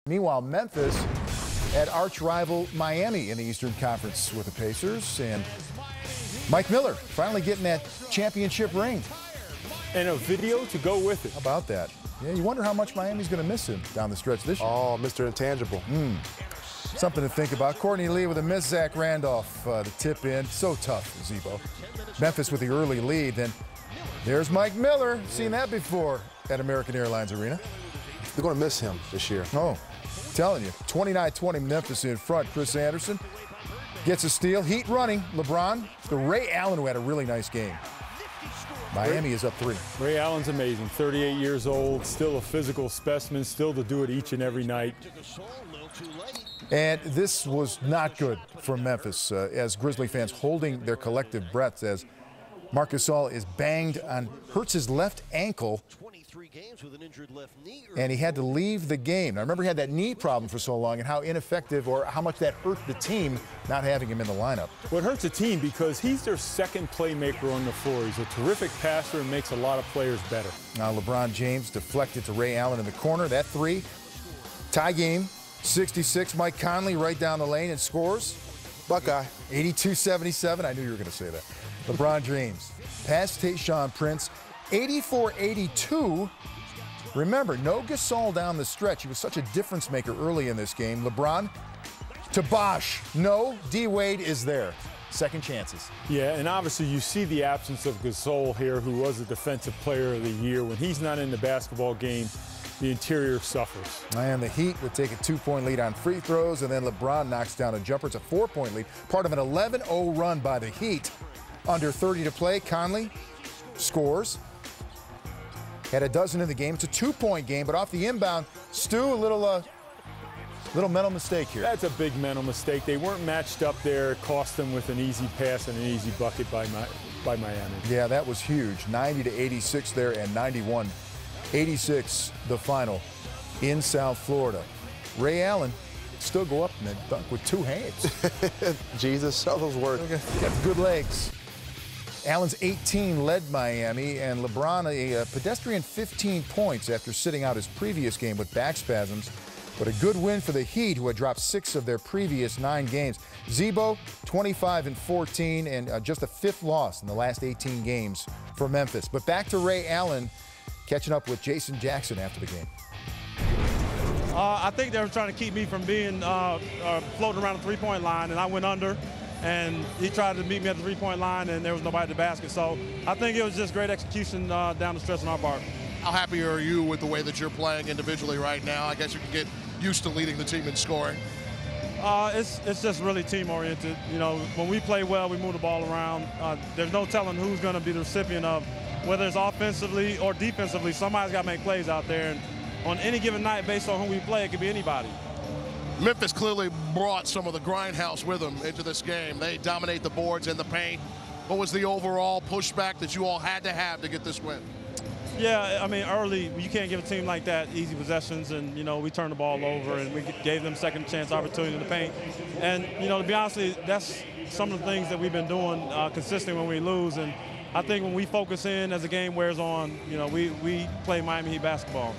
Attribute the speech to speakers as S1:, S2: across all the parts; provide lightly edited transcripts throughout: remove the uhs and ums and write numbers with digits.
S1: Meanwhile, Memphis at arch rival Miami in the Eastern Conference with the Pacers. And Mike Miller finally getting that championship ring.
S2: And a video to go with it.
S1: How about that? Yeah, you wonder how much Miami's going to miss him down the stretch this year.
S3: Oh, Mr. Intangible.
S1: Something to think about. Courtney Lee with a miss. Zach Randolph, the tip in. So tough, Zebo. Memphis with the early lead. Then there's Mike Miller. Seen that before at American Airlines Arena.
S3: They're going to miss him this year.
S1: Oh, telling you. 29-20 Memphis in front. Chris Anderson gets a steal. Heat running. LeBron. The Ray Allen who had a really nice game. Miami is up 3.
S2: Ray Allen's amazing. 38 years old, still a physical specimen, still to do it each and every night.
S1: And this was not good for Memphis as Grizzly fans holding their collective breaths as Marc Gasol is banged on, hurts his left ankle, and he had to leave the game. Now, remember, he had that knee problem for so long and how ineffective or how much that hurt the team not having him in the lineup.
S2: Well, it hurts the team because he's their second playmaker on the floor. He's a terrific passer and makes a lot of players better. Now,
S1: LeBron James deflected to Ray Allen in the corner. That 3, tie game, 66. Mike Conley right down the lane and scores.
S3: Buckeye.
S1: 82-77. I knew you were going to say that. LeBron James past Tayshaun Prince. 84-82. Remember, no Gasol down the stretch. He was such a difference maker early in this game. LeBron to Bosh. No, D-Wade is there. Second chances.
S2: Yeah, and obviously you see the absence of Gasol here, who was a defensive player of the year. When he's not in the basketball game, the interior suffers.
S1: And the Heat would take a 2-point lead on free throws, and then LeBron knocks down a jumper. It's a 4-point lead, part of an 11-0 run by the Heat. Under 30 to play, Conley scores. Had a dozen in the game. It's a 2-point game, but off the inbound, Stu, a little mental mistake here.
S2: That's a big mental mistake. They weren't matched up there. It cost them with an easy pass and an easy bucket by Miami.
S1: Yeah, that was huge. 90-86 there and 91-86 the final in South Florida. Ray Allen still go up and dunk with 2 hands.
S3: Jesus, so those work.
S1: Got good legs. Allen's 18 led Miami, and LeBron a pedestrian 15 points after sitting out his previous game with back spasms. But a good win for the Heat, who had dropped 6 of their previous 9 games. Zebo, 25-14, and just a 5th loss in the last 18 games for Memphis. But back to Ray Allen, catching up with Jason Jackson after the game.
S4: I think they were trying to keep me from being floating around the three-point line, and I went under. And he tried to meet me at the three-point line, and there was nobody at the basket. So I think it was just great execution down the stretch on our part.
S5: How happy are you with the way that you're playing individually right now? I guess you can get used to leading the team in scoring.
S4: It's just really team-oriented. You know, when we play well, we move the ball around. There's no telling who's going to be the recipient of, whether it's offensively or defensively. Somebody's got to make plays out there. And on any given night, based on who we play, it could be anybody.
S5: Memphis clearly brought some of the grindhouse with them into this game. They dominate the boards and the paint. What was the overall pushback that you all had to have to get this win?
S4: Yeah, I mean, early, you can't give a team like that easy possessions, and, you know, we turned the ball over, and we gave them second chance opportunity in the paint. And, you know, to be honest, that's some of the things that we've been doing consistently when we lose. And I think when we focus in as the game wears on, you know, we play Miami Heat basketball.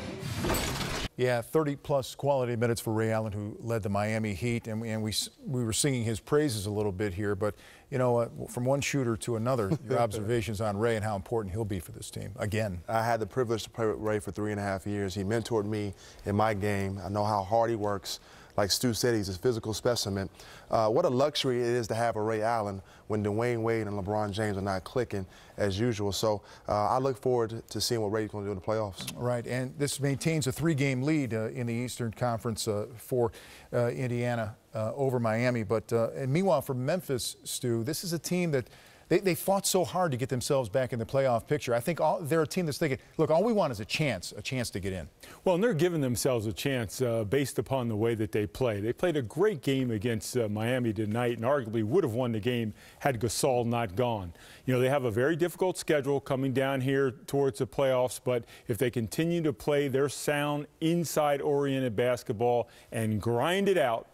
S1: Yeah, 30-plus quality minutes for Ray Allen, who led the Miami Heat, and we were singing his praises a little bit here. But, you know, from one shooter to another, your observations on Ray and how important he'll be for this team, again.
S3: I had the privilege to play with Ray for 3.5 years. He mentored me in my game. I know how hard he works. Like Stu said, he's a physical specimen. What a luxury it is to have a Ray Allen when Dwayne Wade and LeBron James are not clicking as usual. So I look forward to seeing what Ray's going to do in the playoffs.
S1: Right, and this maintains a 3-game lead in the Eastern Conference for Indiana over Miami. But and meanwhile, for Memphis, Stu, this is a team that they fought so hard to get themselves back in the playoff picture. I think they're a team that's thinking, look, all we want is a chance to get in.
S2: Well, and they're giving themselves a chance based upon the way that they play. They played a great game against Miami tonight and arguably would have won the game had Gasol not gone. You know, they have a very difficult schedule coming down here towards the playoffs, but if they continue to play their sound, inside-oriented basketball and grind it out,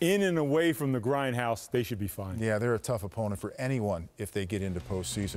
S2: in and away from the grindhouse, they should be fine.
S1: Yeah, they're a tough opponent for anyone if they get into postseason.